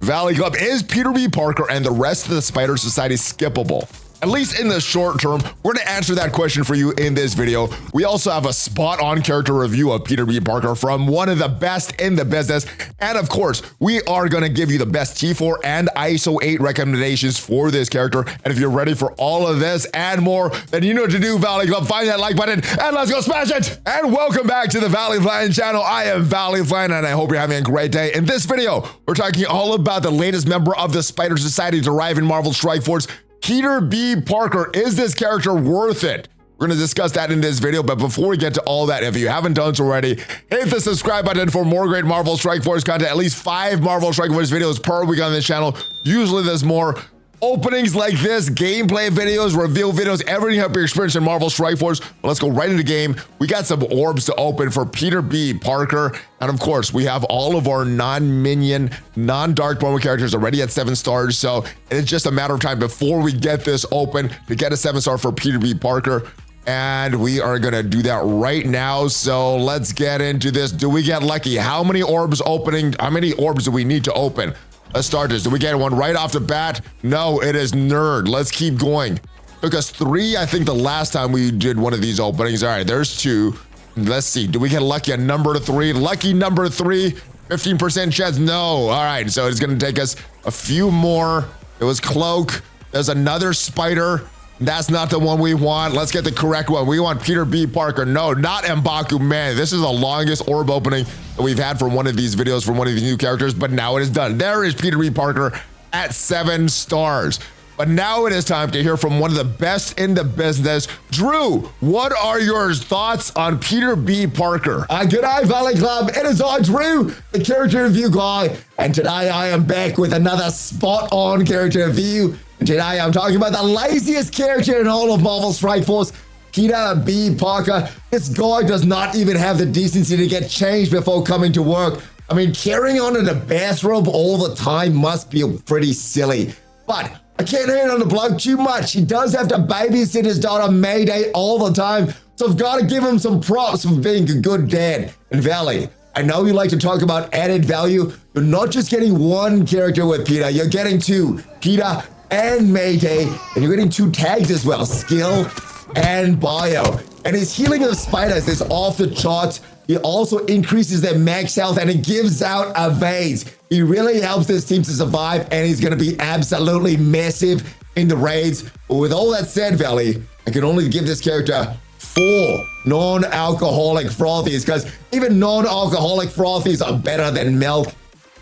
Valley Club, is Peter B. Parker and the rest of the Spider Society skippable? At least in the short term, we're going to answer that question for you in this video. We also have a spot-on character review of Peter B. Parker from one of the best in the business. And of course, we are going to give you the best T4 and ISO8 recommendations for this character. And if you're ready for all of this and more, then you know what to do, Valley Club. Find that like button and let's go smash it. And welcome back to the ValleyFlyin channel. I am ValleyFlyin and I hope you're having a great day. In this video, we're talking all about the latest member of the Spider Society to arrive in Marvel Strike Force, Peter B. Parker. Is this character worth it? We're going to discuss that in this video, but before we get to all that, if you haven't done so already, hit the subscribe button for more great Marvel Strike Force content. At least 5 Marvel Strike Force videos per week on this channel. Usually there's more openings like this, gameplay videos, reveal videos, everything up your experience in Marvel Strike Force. Well, let's go right into the game. We got some orbs to open for Peter B. Parker. And of course, we have all of our non-minion, non-dark promo characters already at 7 stars. So it's just a matter of time before we get this open to get a 7-star for Peter B. Parker. And we are going to do that right now. So let's get into this. Do we get lucky? How many orbs opening? How many orbs do we need to open? Let's start this. Do we get one right off the bat? No, it is nerd. Let's keep going. Took us 3, I think, the last time we did one of these openings. All right, there's 2. Let's see. Do we get lucky at number 3? Lucky number 3, 15% chance. No. All right, so it's going to take us a few more. It was Cloak. There's another Spider. That's not the one we want. Let's get the correct one. We want Peter B. Parker. No, not M'Baku. Man, this is the longest orb opening that we've had for one of these videos from one of these new characters, but now it is done. There is Peter B. Parker at 7 stars. But now it is time to hear from one of the best in the business. Drew, what are your thoughts on Peter B. Parker? Good day, Valley Club. It is I, Drew, the character review guy. And today I am back with another spot-on character review. And today I'm talking about the laziest character in all of Marvel Strike Force, Peter B. Parker. This guy does not even have the decency to get changed before coming to work. I mean, carrying on in a bathrobe all the time must be pretty silly. But I can't hate on the bloke too much. He does have to babysit his daughter Mayday all the time, so I've got to give him some props for being a good dad. And Valley, I know you like to talk about added value. You're not just getting one character with Peter, you're getting 2, Peter and Mayday, and you're getting 2 tags as well, skill and bio. And his healing of spiders is off the charts. He also increases their max health and it gives out evades. He really helps this team to survive, and he's going to be absolutely massive in the raids. But with all that said, Valley, I can only give this character 4 non-alcoholic frothies, because even non-alcoholic frothies are better than milk.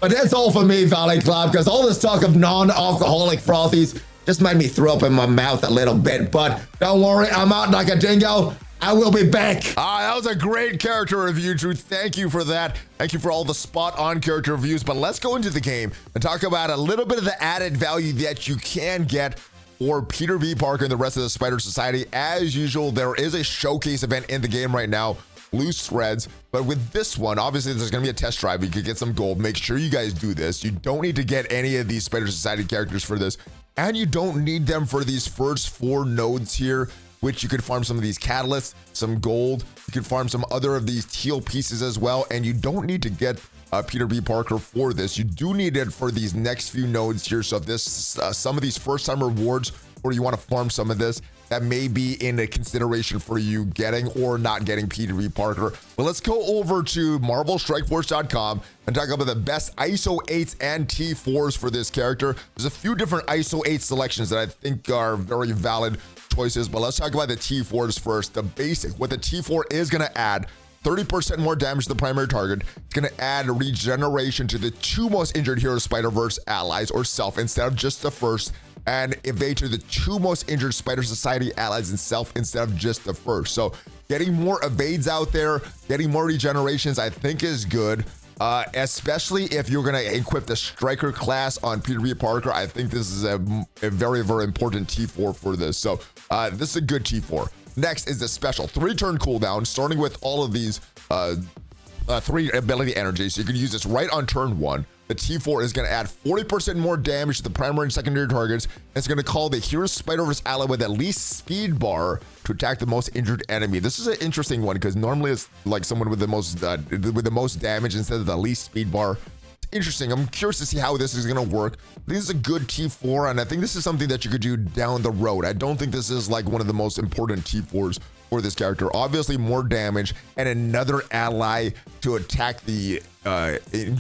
But that's all for me, Valley Club, because all this talk of non-alcoholic frothies just made me throw up in my mouth a little bit. But don't worry, I'm out like a dingo. I will be back. That was a great character review, Drew. Thank you for that. Thank you for all the spot-on character reviews. But let's go into the game and talk about a little bit of the added value that you can get for Peter B. Parker and the rest of the Spider Society. As usual, there is a showcase event in the game right now, loose threads. But with this one, obviously there's going to be a test drive. You could get some gold. Make sure you guys do this. You don't need to get any of these Spider Society characters for this, and you don't need them for these first 4 nodes here, which you could farm some of these catalysts, some gold. You can farm some other of these teal pieces as well. And you don't need to get Peter B. Parker for this. You do need it for these next few nodes here. So if this, some of these first time rewards, or you want to farm some of this, that may be in a consideration for you getting or not getting Peter B. Parker. But let's go over to MarvelStrikeForce.com and talk about the best ISO8s and T4s for this character. There's a few different ISO8 selections that I think are very valid choices, but let's talk about the T4s first. The basic, what the T4 is going to add: 30% more damage to the primary target. It's going to add regeneration to the 2 most injured Hero Spider-Verse allies or self instead of just the first, and evade to the 2 most injured Spider Society allies and self instead of just the first. So getting more evades out there, getting more regenerations, I think is good. Especially if you're going to equip the Striker class on Peter B. Parker. I think this is a very, very important T4 for this. So this is a good T4. Next is the special 3-turn cooldown, starting with all of these 3 ability energies. So you can use this right on turn 1. The T4 is going to add 40% more damage to the primary and secondary targets. It's going to call the Hero Spider-Verse ally with at least speed bar to attack the most injured enemy. This is an interesting one because normally it's like someone with the most damage instead of the least speed bar. interesting. I'm curious to see how this is going to work. This is a good T4, and I think this is something that you could do down the road. I don't think this is like one of the most important T4s for this character. Obviously, more damage and another ally to attack the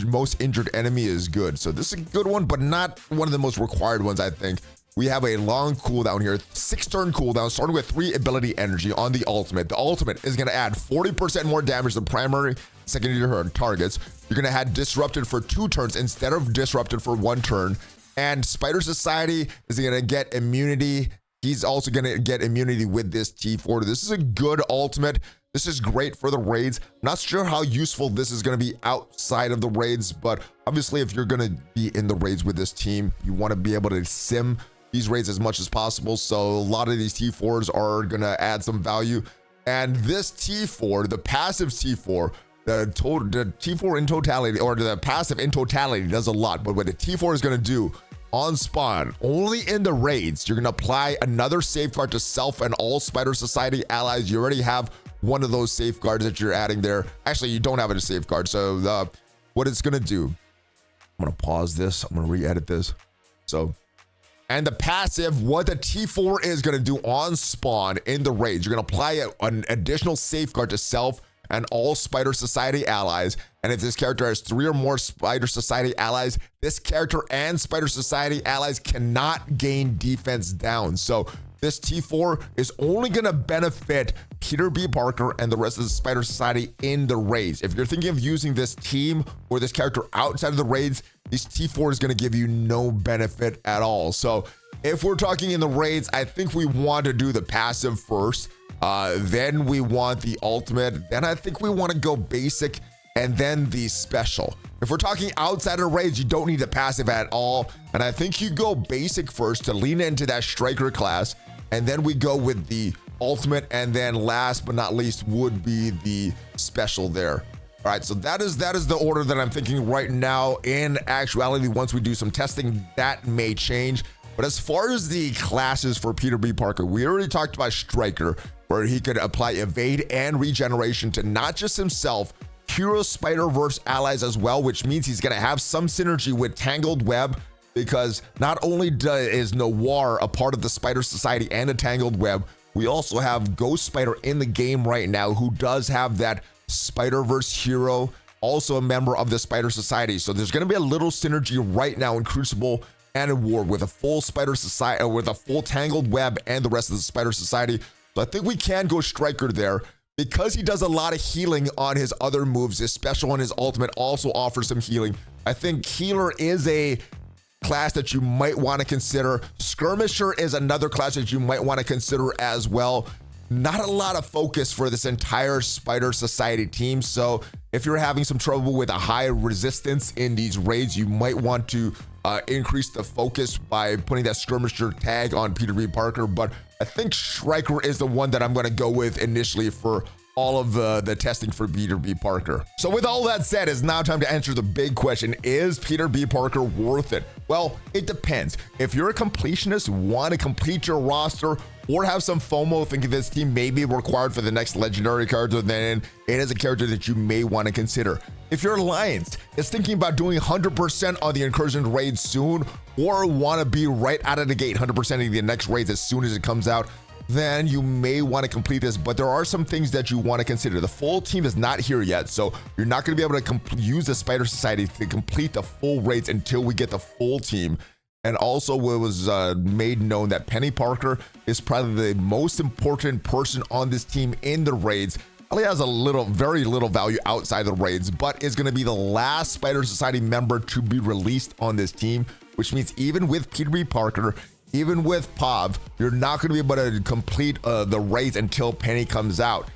most injured enemy is good. So this is a good one, but not one of the most required ones, I think. We have a long cooldown here, 6-turn cooldown, starting with 3 ability energy on the ultimate. The ultimate is going to add 40% more damage than primary, secondary targets. You're going to have disrupted for 2 turns instead of disrupted for 1 turn. And Spider Society is going to get immunity. He's also going to get immunity with this T4. This is a good ultimate. This is great for the raids. Not sure how useful this is going to be outside of the raids, but obviously if you're going to be in the raids with this team, you want to be able to sim these raids as much as possible. So a lot of these T4s are going to add some value. And this T4, the passive T4, the T4 in totality, or the passive in totality does a lot. But what the T4 is going to do on spawn, only in the raids, you're going to apply another safeguard to self and all Spider Society allies. You already have one of those safeguards that you're adding there. Actually, you don't have a safeguard. So what it's going to do, I'm going to pause this. I'm going to re-edit this. So, and the passive, what the T4 is going to do on spawn in the raids, you're going to apply an additional safeguard to self and all Spider Society allies. And if this character has 3 or more Spider Society allies, this character and Spider Society allies cannot gain defense down. So this T4 is only going to benefit Peter B. Parker and the rest of the Spider Society in the raids. If you're thinking of using this team or this character outside of the raids, this T4 is going to give you no benefit at all. So if we're talking in the raids, I think we want to do the passive first. Then we want the ultimate. Then I think we want to go basic and then the special. If we're talking outside of raids, you don't need the passive at all. And I think you go basic first to lean into that striker class. And then we go with the ultimate. And then last but not least would be the special there. All right, so that is the order that I'm thinking right now. In actuality, once we do some testing, that may change. But as far as the classes for Peter B. Parker, we already talked about Striker, where he could apply evade and regeneration to not just himself, Hero Spider-Verse allies as well, which means he's going to have some synergy with Tangled Web, because not only is Noir a part of the Spider Society and a Tangled Web, we also have Ghost Spider in the game right now, who does have that Spider-Verse hero, also a member of the Spider Society. So there's going to be a little synergy right now in Crucible and in War with a full Spider Society, with a full Tangled Web and the rest of the Spider Society. So I think we can go Striker there, because he does a lot of healing on his other moves. His special and his ultimate also offers some healing. I think Healer is a class that you might want to consider. Skirmisher is another class that you might want to consider as well. Not a lot of focus for this entire Spider Society team. So if you're having some trouble with a high resistance in these raids, you might want to increase the focus by putting that Skirmisher tag on Peter B. Parker. But I think Striker is the one that I'm going to go with initially for all of the testing for Peter B. Parker. So with all that said, it's now time to answer the big question. Is Peter B. Parker worth it? Well, it depends. If you're a completionist, want to complete your roster, or have some FOMO thinking this team may be required for the next legendary character, then it is a character that you may want to consider. If your alliance is thinking about doing 100% on the incursion raid soon, or want to be right out of the gate 100%ing the next raids as soon as it comes out, then you may want to complete this. But there are some things that you want to consider. The full team is not here yet, so you're not going to be able to use the Spider Society to complete the full raids until we get the full team. And also, it was made known that Penny Parker is probably the most important person on this team in the raids. Probably has very little value outside the raids, but is going to be the last Spider Society member to be released on this team, which means even with Peter B. Parker, even with Pav, you're not going to be able to complete the raids until Penny comes out.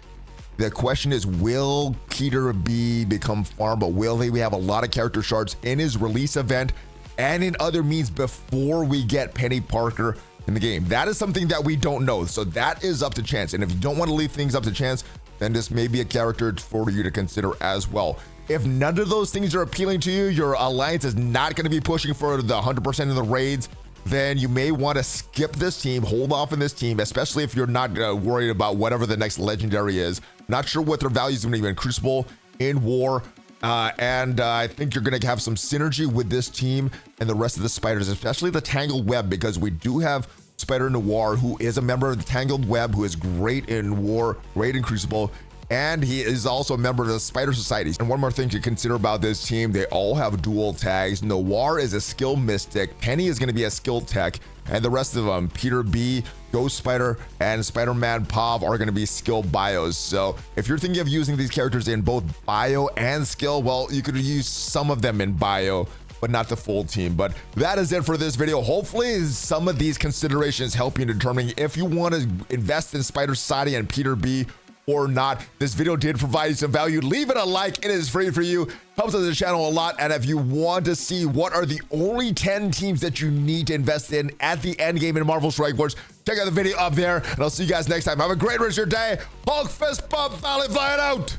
The question is, will Peter B. become farmable? Will he have a lot of character shards in his release event and in other means before we get Penny Parker in the game? That is something that we don't know. So that is up to chance. And if you don't want to leave things up to chance, then this may be a character for you to consider as well. If none of those things are appealing to you, your alliance is not going to be pushing for the 100% of the raids, then you may want to skip this team, hold off in this team, especially if you're not worried about whatever the next legendary is. Not sure what their value is going to be in Crucible, in War, And I think you're going to have some synergy with this team and the rest of the spiders, especially the Tangled Web, because we do have Spider Noir, who is a member of the Tangled Web, who is great in War, great in Crucible, and he is also a member of the Spider Societies. And one more thing to consider about this team, they all have dual tags. Noir is a skill mystic, Penny is going to be a skill tech, and the rest of them, Peter B, Ghost Spider, and Spider-Man Pav are going to be skill bios. So if you're thinking of using these characters in both bio and skill, well, you could use some of them in bio, but not the full team. But that is it for this video. Hopefully some of these considerations help you in determining if you want to invest in Spider Society and Peter B or not. This video did provide you some value. Leave it a like. It is free for you. Helps us the channel a lot. And if you want to see what are the only 10 teams that you need to invest in at the end game in Marvel Strike Force, check out the video up there. And I'll see you guys next time. Have a great rest of your day. Hulk fist bump, ValleyFlyin out.